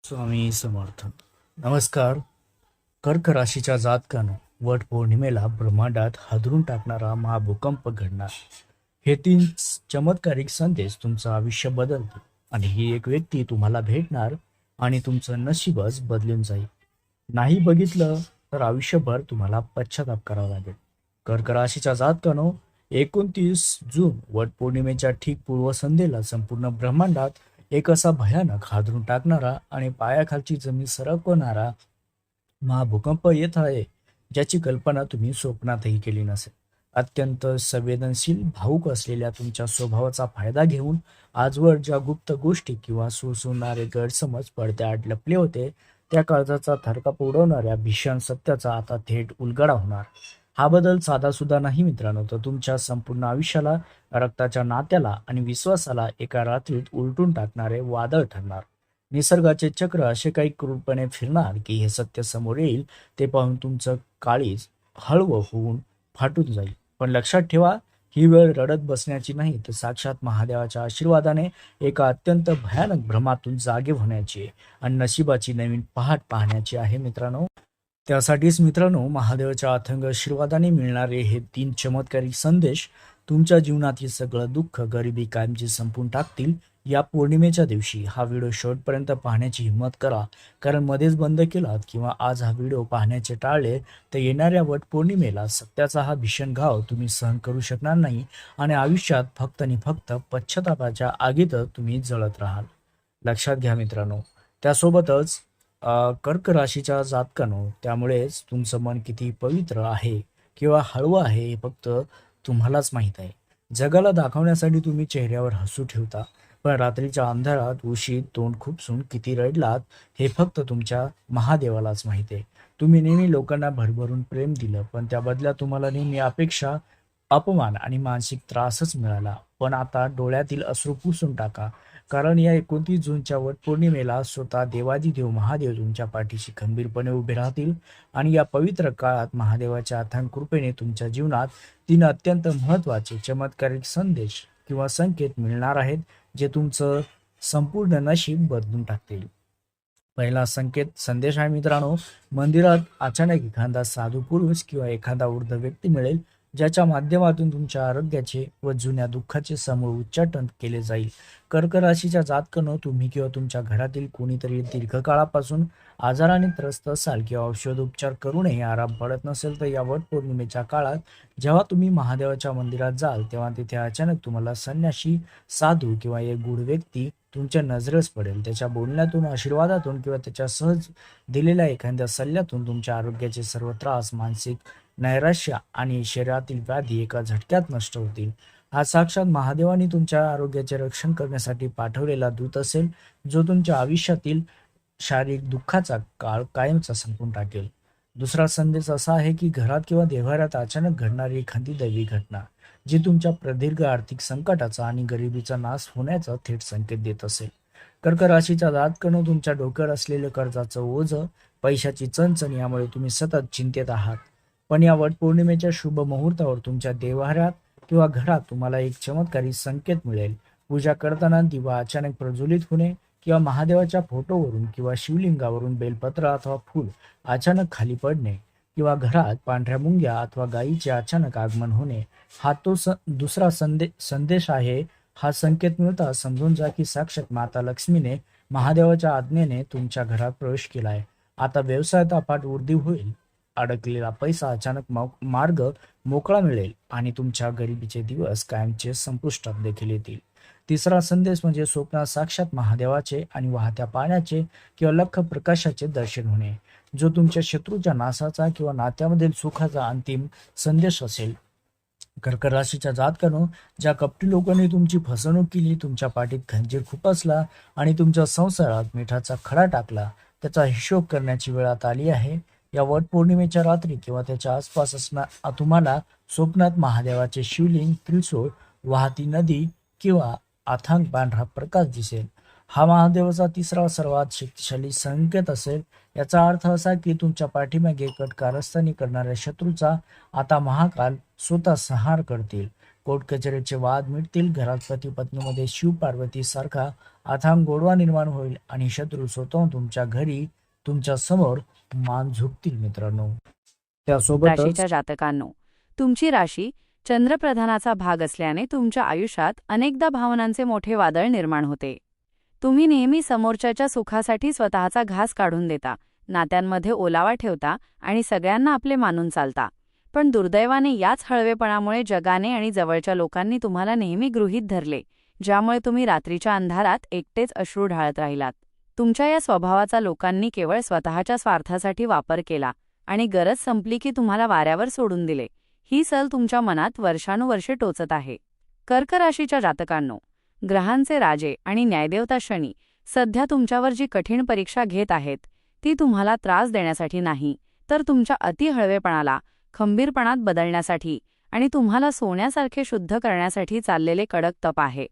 स्वामी समर्थ. नमस्कार. कर्क राशीच्या जातकानं वट पौर्णिमेला ब्रह्मांडात हादरून टाकणारा महाभूकंप घडणार. हे तीन चमत्कारिक संदेश तुमचं आयुष्य बदलतील आणि ही एक व्यक्ती तुम्हाला भेटणार आणि तुमचं नशीबच बदलून जाईल. नाही बघितलं तर आयुष्यभर तुम्हाला पश्चाताप करावा लागेल. कर्क राशीच्या जातकानं 29 जून वटपौर्णिमेच्या ठीक पूर्वसंध्येला संपूर्ण ब्रह्मांडात एक असा भयानक हादरून टाकणारा आणि पायाखालची जमीन सरकवणारा महाभूकंप येत आहे, ज्याची कल्पना तुम्ही स्वप्नातही केली नसेल. अत्यंत संवेदनशील भावूक असलेल्या तुमच्या स्वभावाचा फायदा घेऊन आजवर ज्या गुप्त गोष्टी किंवा सुसुनारे गैरसमज पडद्याआड लपले होते, त्या काळजाचा थरकाप उडवणाऱ्या भीषण सत्याचा आता थेट उलगडा होणार. हा बदल साधासुद्धा नाही मित्रांनो, तर तुमच्या संपूर्ण आयुष्याला, रक्ताच्या नात्याला आणि विश्वासाला एका रात्रीत उलटून टाकणारे वादळ ठरणार. निसर्गाचे चक्र असे काही क्रूरपणे फिरणार की हे सत्य समोर येईल ते पाहून तुमचं काळीज हळवं होऊन फाटून जाईल. पण लक्षात ठेवा, ही वेळ रडत बसण्याची नाही, तर साक्षात महादेवाच्या आशीर्वादाने एका अत्यंत भयानक भ्रमातून जागे होण्याची आहे आणि नशिबाची नवीन पहाट पाहण्याची आहे मित्रांनो. त्यासाठीच मित्रांनो, महादेवाच्या अथंग आशीर्वादाने मिळणारे हे 3 चमत्कारिक संदेश तुमच्या जीवनातील सगळं दुःख, गरिबी कायमची संपून टाकतील. या पौर्णिमेच्या दिवशी हा व्हिडिओ शेवटपर्यंत पाहण्याची हिंमत करा, कारण मध्येच बंद केलात किंवा आज हा व्हिडिओ पाहण्याचे टाळले तर येणाऱ्या वटपौर्णिमेला सत्याचा हा भीषण घाव तुम्ही सहन करू शकणार नाही आणि आयुष्यात फक्त आणि फक्त पश्चातापाच्या आगीतच तुम्ही जळत राहाल. लक्षात घ्या मित्रांनो. त्यासोबतच कर्क राशीच्या जातकानो, त्यामुळेच तुमचं मन किती पवित्र आहे किंवा हळवं आहे हे फक्त तुम्हालाच माहीत आहे. जगाला दाखवण्यासाठी तुम्ही चेहऱ्यावर हसू ठेवता, पण रात्रीच्या अंधारात उशीत तोंड खुपसून किती रडलात हे फक्त तुमच्या महादेवालाच माहीत आहे. तुम्ही नेहमी लोकांना भरभरून प्रेम दिलं, पण त्या बदल्यात तुम्हाला नेहमी अपेक्षा, अपमान आणि मानसिक त्रासच मिळाला. पण आता डोळ्यातील अश्रू पुसून टाका, कारण या 29 जूनच्या वटपौर्णिमेला स्वतः देवादिदेव महादेव तुमच्या पाठीशी खंबीरपणे उभे राहतील आणि या पवित्र काळात महादेवाच्या अथांग कृपेने तुमच्या जीवनात 3 अत्यंत महत्त्वाचे चमत्कारिक संदेश किंवा संकेत मिळणार आहेत, जे तुमचं संपूर्ण नशीब बदलून टाकतील. पहिला संदेश आहे मित्रांनो, मंदिरात अचानक एखादा साधू पुरुष किंवा एखादा वृद्ध व्यक्ती मिळेल, ज्याच्या माध्यमातून तुमच्या आरोग्याचे व जुन्या दुःखाचे समूळ उच्चाटन केले जाईल. कर्क राशीच्या जातकानं, तुम्ही किंवा तुमच्या घरातील कोणीतरी दीर्घकाळापासून आजाराने त्रस्त असाल किंवा औषधोपचार करूनही आराम पडत नसेल, तर या वटपौर्णिमेच्या काळात जेव्हा तुम्ही महादेवाच्या मंदिरात जाल, तेव्हा तिथे अचानक तुम्हाला संन्यासी, साधू किंवा एक गूढ व्यक्ती तुमच्या नजरेस पडेल. त्याच्या बोलण्यातून, आशीर्वादातून किंवा त्याच्या सहज दिलेल्या एखाद्या सल्ल्यातून तुमच्या आरोग्याचे सर्व त्रास, मानसिक नैराश्य आणि शरीरातील व्याधी एका झटक्यात नष्ट होतील. हा साक्षात महादेवाने तुमच्या आरोग्याचे रक्षण करण्यासाठी पाठवलेला दूत असेल, जो तुमच्या आयुष्यातील शारीरिक दुःखाचा काळ कायमचा संपून टाकेल. दुसरा संदेश असा आहे की घरात किंवा देव्हाऱ्यात अचानक घडणारी एखादी दैवी घटना, जी तुमच्या प्रदीर्घ आर्थिक संकटाचा आणि गरिबीचा नाश होण्याचा थेट संकेत देत असेल. कर्क राशीच्या जातकानं, तुमच्या डोक्यावर असलेलं कर्जाचं ओझं, पैशाची चणचण यामुळे तुम्ही सतत चिंतेत आहात. पण या वटपौर्णिमेच्या शुभ मुहूर्तावर तुमच्या देव्हाऱ्यात किंवा घरात तुम्हाला एक चमत्कारी संकेत मिळेल. पूजा करताना दिवा अचानक प्रज्वलित होणे किंवा महादेवाच्या फोटोवरून किंवा शिवलिंगावरून बेलपत्र अथवा फूल अचानक खाली पडणे किंवा घरात पांढऱ्या मुंग्या अथवा गायीचे अचानक आगमन होणे, हा तो दुसरा संदेश आहे. हा संकेत मिळता समजून जा की साक्षात माता लक्ष्मीने महादेवाच्या आज्ञेने तुमच्या घरात प्रवेश केलाय. आता व्यवसायात अफाट वृद्धी होईल, अडकलेला पैसा अचानक मार्ग मोकळा मिळेल आणि तुमच्या गरिबीचे दिवस कायमचे संपुष्टात देखील येतील. तिसरा संदेश म्हणजे स्वप्नात साक्षात महादेवाचे आणि वाहत्या पाण्याचे किंवा लख प्रकाशाचे दर्शन होणे, जो तुमच्या शत्रूच्या नाशाचा किंवा नात्यामधील सुखाचा अंतिम संदेश असेल. कर्क राशीच्या जातकानो, ज्या कपटी लोकांनी तुमची फसवणूक केली, तुमच्या पाठीत खंजीर खुपसला आणि तुमच्या संसारात मिठाचा खडा टाकला, त्याचा हिशोब करण्याची वेळ आता आली आहे. या वटपौर्णिमेच्या रात्री किंवा त्याच्या आसपास तुम्हाला स्वप्नात महादेवाचे शिवलिंग, त्रिशूळ, वाहती नदी किंवा अथांग पांढरा प्रकाश दिसेल. हा महादेवाचा तिसरा सर्वात शक्तिशाली संकेत असेल. याचा अर्थ असा की तुमच्या पाठीमागे कट कारस्थानी करणाऱ्या शत्रूचा आता महाकाल स्वतः संहार करतील. कोर्ट कचेरीचे वाद मिटतील. घरात पती पत्नीमध्ये शिव पार्वती सारखा अथांग गोडवा निर्माण होईल आणि शत्रू स्वतःहून तुमच्या घरी तुमच्या समोर मान झुकतील मित्रांनो. त्यासोबतच राशीच्या जातकांनो, तुमची राशी चंद्रप्रधानाचा भाग असल्याने तुमच्या आयुष्यात अनेकदा भावनांचे मोठे वादळ निर्माण होते. तुम्ही नेहमी समोरच्याच्या सुखासाठी स्वतःचा घास काढून देता, नात्यांमध्ये ओलावा ठेवता आणि सगळ्यांना आपले मानून चालता. पण दुर्दैवाने याच हळवेपणामुळे जगाने आणि जवळच्या लोकांनी तुम्हाला नेहमी गृहीत धरले, ज्यामुळे तुम्ही रात्रीच्या अंधारात एकटेच अश्रू ढाळत राहिलात. तुमच्या या स्वभावाचा लोकांनी केवळ स्वतःच्या स्वार्थासाठी वापर केला आणि गरज संपली की तुम्हाला वाऱ्यावर सोडून दिले. ही सल तुमच्या मनात वर्षानुवर्षे टोचत आहे. कर्क राशीच्या जातकांनो, ग्रहांचे राजे आणि न्यायदेवता शनी सध्या तुमच्यावर जी कठीण परीक्षा घेत आहेत, ती तुम्हाला त्रास देण्यासाठी नाही, तर तुमच्या अतिहळवेपणाला खंबीरपणात बदलण्यासाठी आणि तुम्हाला सोन्यासारखे शुद्ध करण्यासाठी चाललेले कडक तप आहे.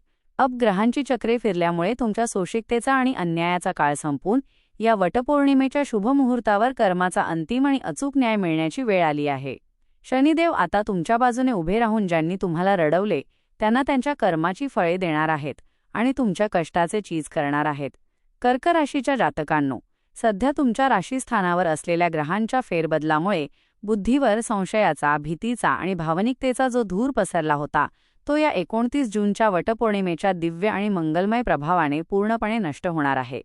ग्रहांची चक्रे फिरल्यामुळे तुमच्या सोशिकतेचा आणि अन्यायाचा काळ संपून या वटपौर्णिमेच्या शुभ मुहूर्तावर कर्माचा अंतिम आणि अचूक न्याय मिळण्याची वेळ आली आहे. शनिदेव आता तुमच्या बाजूने उभे राहून ज्यांनी तुम्हाला रडवले त्यांना त्यांच्या कर्माची फळे देणार आहेत आणि तुमच्या कष्टाचे चीज करणार आहेत. कर्क राशीच्या जातकांनो, सध्या तुमच्या राशीस्थानावर असलेल्या ग्रहांच्या फेरबदलामुळे बुद्धीवर संशयाचा, भीतीचा आणि भावनिकतेचा जो धूर पसरला होता, तो या 29 जूनच्या वटपौर्णिमेच्या दिव्य आणि मंगलमय प्रभावाने पूर्णपणे नष्ट होणार आहे.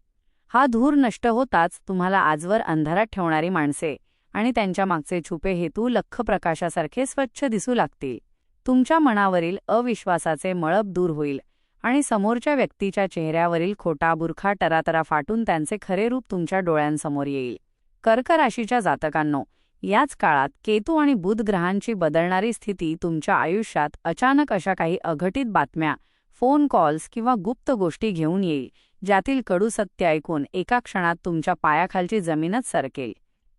हा धूर नष्ट होताच तुम्हाला आजवर अंधारात ठेवणारी माणसे आणि त्यांच्या मागचे छुपे हेतू लख्ख प्रकाशासारखे स्वच्छ दिसू लागतील. तुमच्या मनावरील अविश्वासाचे मळब दूर होईल आणि समोरच्या व्यक्तीच्या चेहऱ्यावरील खोटा बुरखा टरातरा फाटून त्यांचे खरे रूप तुमच्या डोळ्यांसमोर येईल. कर्क राशीच्या जातकांनो, याच काळात केतू आणि बुध ग्रहांची बदलणारी स्थिती तुमच्या आयुष्यात अचानक अशा काही अघटित बातम्या, फोन कॉल्स किंवा गुप्त गोष्टी घेऊन येईल, ज्यातील कडू सत्य ऐकून एका क्षणात तुमच्या पायाखालची जमीनच सरकेल.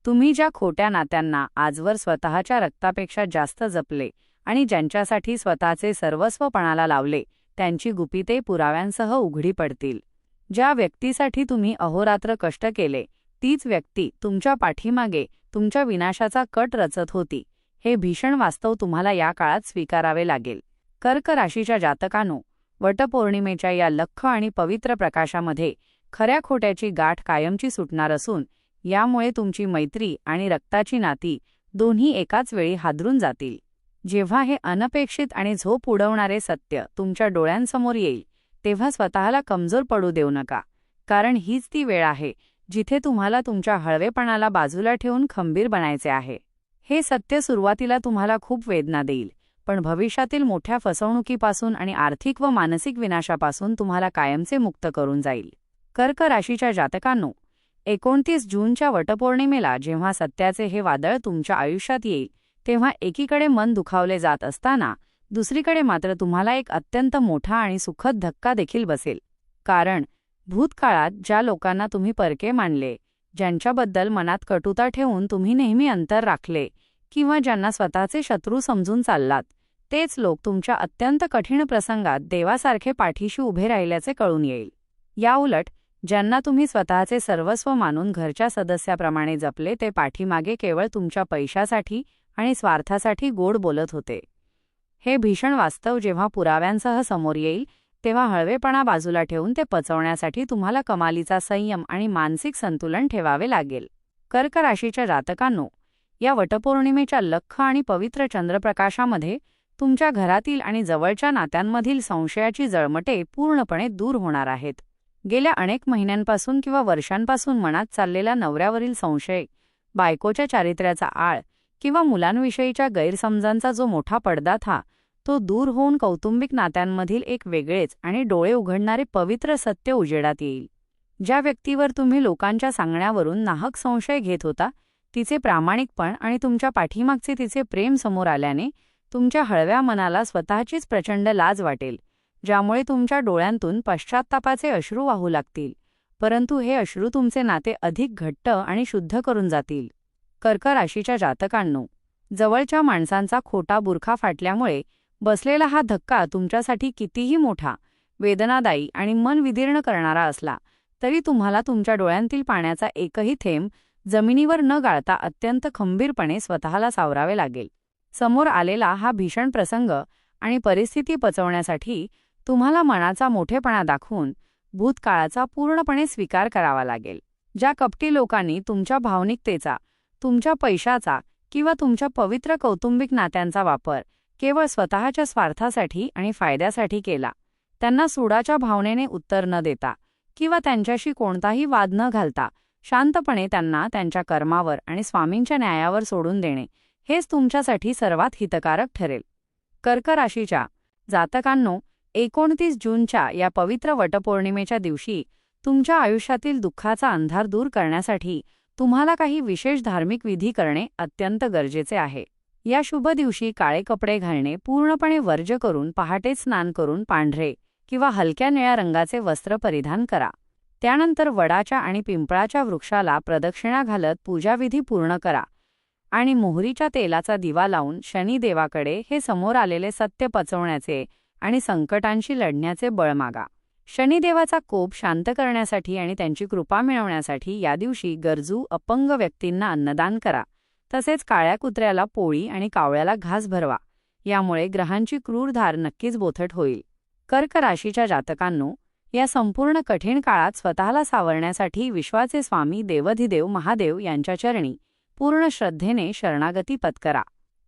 तुम्ही ज्या खोट्या नात्यांना आजवर स्वतःच्या रक्तापेक्षा जास्त जपले आणि ज्यांच्यासाठी स्वतःचे सर्वस्व पणाला लावले, त्यांची गुपिते पुराव्यांसह उघडी पडतील. ज्या व्यक्तीसाठी तुम्ही अहोरात्र कष्ट केले, तीच व्यक्ती तुमच्या पाठीमागे तुमच्या विनाशाचा कट रचत होती. हे भीषण वास्तव तुम्हाला या काळात स्वीकारावे लागेल. कर्क राशीच्या जातकांनो, वटपौर्णिमेच्या या लख्ख आणि पवित्र प्रकाशामध्ये खऱ्या खोट्याची गाठ कायमची सुटणार असून यामुळे तुमची मैत्री आणि रक्ताची नाती दोन्ही एकाच वेळी हादरून जातील. जेव्हा हे अनपेक्षित आणि झोप उडवणारे सत्य तुमच्या डोळ्यांसमोर येईल, तेव्हा स्वतःला कमजोर पडू देऊ नका, कारण हीच ती वेळ आहे जिथे तुम्हाला तुमच्या हळवेपणाला बाजूला ठेवून खंबीर बनायचे आहे. हे सत्य सुरुवातीला तुम्हाला खूप वेदना देईल, पण भविष्यातील मोठ्या फसवणुकीपासून आणि आर्थिक व मानसिक विनाशापासून तुम्हाला कायमचे मुक्त करून जाईल. कर्क राशीच्या जातकांनो, 29 जूनच्या वटपौर्णिमेला जेव्हा सत्याचे हे वादळ तुमच्या आयुष्यात येईल, तेव्हा एकीकडे मन दुखावले जात असताना दुसरीकडे मात्र तुम्हाला एक अत्यंत मोठा आणि सुखद धक्का देखील बसेल. कारण भूतकाळात ज्या लोकांना तुम्ही परके मानले, ज्यांच्याबद्दल मनात कटुता ठेवून तुम्ही नेहमी अंतर राखले किंवा ज्यांना स्वतःचे शत्रू समजून चाललात, तेच लोक तुमच्या अत्यंत कठीण प्रसंगात देवासारखे पाठीशी उभे राहिल्याचे कळून येईल. याउलट ज्यांना तुम्ही स्वतःचे सर्वस्व मानून घरच्या सदस्याप्रमाणे जपले, ते पाठीमागे केवळ तुमच्या पैशासाठी आणि स्वार्थासाठी गोड बोलत होते. हे भीषण वास्तव जेव्हा पुराव्यांसह समोर येईल, तेव्हा हळवेपणा बाजूला ठेवून ते पचवण्यासाठी तुम्हाला कमालीचा संयम आणि मानसिक संतुलन ठेवावे लागेल. कर्क राशीच्या जातकांनो, या वटपौर्णिमेच्या लख्ख आणि पवित्र चंद्रप्रकाशामध्ये तुमच्या घरातील आणि जवळच्या नात्यांमधील संशयाची जळमटे पूर्णपणे दूर होणार आहेत. गेल्या अनेक महिन्यांपासून किंवा वर्षांपासून मनात चाललेला नवऱ्यावरील संशय, बायकोच्या चारित्र्याचा आळ किंवा मुलांविषयीच्या गैरसमजांचा जो मोठा पडदा था, तो दूर होऊन कौटुंबिक नात्यांमधील एक वेगळेच आणि डोळे उघडणारे पवित्र सत्य उजेडात येईल. ज्या व्यक्तीवर तुम्ही लोकांच्या सांगण्यावरून नाहक संशय घेत होता, तिचे प्रामाणिकपण आणि तुमच्या पाठीमागचे तिचे प्रेम समोर आल्याने तुमच्या हळव्या मनाला स्वतःचीच प्रचंड लाज वाटेल, ज्यामुळे तुमच्या डोळ्यांतून पश्चात्तापाचे अश्रू वाहू लागतील. परंतु हे अश्रू तुमचे नाते अधिक घट्ट आणि शुद्ध करून जातील. कर्क राशीच्या जातकांनो, जवळच्या माणसांचा खोटा बुरखा फाटल्यामुळे बसलेला हा धक्का तुमच्यासाठी कितीही मोठा, वेदनादायी आणि मन विदीर्ण करणारा असला, तरी तुम्हाला तुमच्या डोळ्यांतील पाण्याचा एकही थेंब जमिनीवर न गाळता अत्यंत खंबीरपणे स्वतःला सावरावे लागेल. समोर आलेला हा भीषण प्रसंग आणि परिस्थिती पचवण्यासाठी तुम्हाला मनाचा मोठेपणा दाखवून भूतकाळाचा पूर्णपणे स्वीकार करावा लागेल. ज्या कपटी लोकांनी तुमच्या भावनिकतेचा, तुमच्या पैशाचा किंवा तुमच्या पवित्र कौटुंबिक नात्यांचा वापर केवळ स्वतःच्या स्वार्थासाठी आणि फायद्यासाठी केला, त्यांना सूडाच्या भावनेने उत्तर न देता किंवा त्यांच्याशी कोणताही वाद न घालता शांतपणे त्यांना त्यांच्या कर्मावर आणि स्वामींच्या न्यायावर सोडून देणे हेच तुमच्यासाठी सर्वात हितकारक ठरेल. कर्क राशीच्या जातकांनो, 29 जूनच्या या पवित्र वटपौर्णिमेच्या दिवशी तुमच्या आयुष्यातील दुःखाचा अंधार दूर करण्यासाठी तुम्हाला काही विशेष धार्मिक विधी करणे अत्यंत गरजेचे आहे. या शुभ दिवशी काळे कपडे घालणे पूर्णपणे वर्ज्य करून पहाटेच स्नान करून पांढरे किंवा हलक्या निळ्या रंगाचे वस्त्र परिधान करा. त्यानंतर वडाच्या आणि पिंपळाच्या वृक्षाला प्रदक्षिणा घालत पूजाविधी पूर्ण करा आणि मोहरीच्या तेलाचा दिवा लावून शनिदेवाकडे हे समोर आलेले सत्य पचवण्याचे आणि संकटांशी लढण्याचे बळ मागा. शनिदेवाचा कोप शांत करण्यासाठी आणि त्यांची कृपा मिळवण्यासाठी या दिवशी गरजू अपंग व्यक्तींना अन्नदान करा. तसेच काळ्या कुत्र्याला पोळी आणि कावळ्याला घास भरवा. यामुळे ग्रहांची क्रूर धार नक्कीच बोथट होईल. कर्क राशीच्या जातकांनो, या संपूर्ण कठीण काळात स्वतःला सावरण्यासाठी विश्वाचे स्वामी देवाधिदेव महादेव यांच्या चरणी पूर्ण श्रद्धेने शरणागती पत्करा.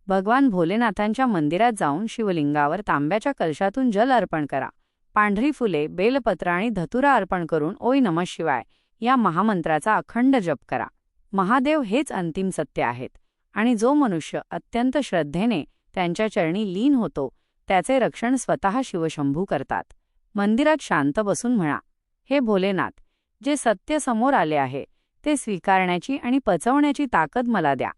भगवान भोलेनाथांच्या मंदिरात जाऊन शिवलिंगावर तांब्याच्या कलशातून जल अर्पण करा. पांढरी फुले, बेलपत्र आणि धतुरा अर्पण करून ओय नमः शिवाय या महामंत्राचा अखंड जप करा. महादेव हेच अंतिम सत्य आहेत आणि जो मनुष्य अत्यंत श्रद्धेने त्यांच्या चरणी लीन होतो त्याचे रक्षण स्वतः शिवशंभू करतात. मंदिरात शांत बसून म्हणा, हे भोलेनाथ, जे सत्य समोर आले आहे ते स्वीकारण्याची आणि पचवण्याची ताकद मला द्या.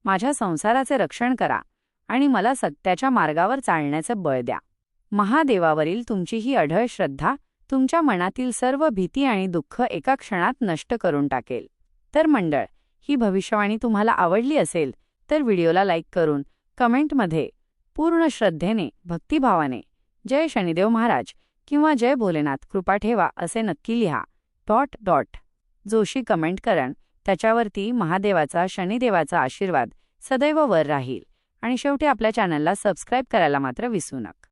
माझ्या संसाराचे रक्षण करा आणि मला सत्याच्या मार्गावर चालण्याचे बळ द्या. महादेवावरील तुमची ही अढळ श्रद्धा तुमच्या मनातील सर्व भीती आणि दुःख एका क्षणात नष्ट करून टाकेल. तर मंडळ, ही भविष्यवाणी तुम्हाला आवडली असेल तर व्हिडिओला लाईक करून कमेंटमध्ये पूर्ण श्रद्धेने, भक्तिभावाने जय शनिदेव महाराज किंवा जय भोलेनाथ कृपा ठेवा असे नक्की लिहा. ... जोशी कमेंट करण त्याच्यावरती महादेवाचा, शनिदेवाचा आशीर्वाद सदैव वर राहील. आणि शेवटी आपल्या चॅनलला सबस्क्राईब करायला मात्र विसरू नका.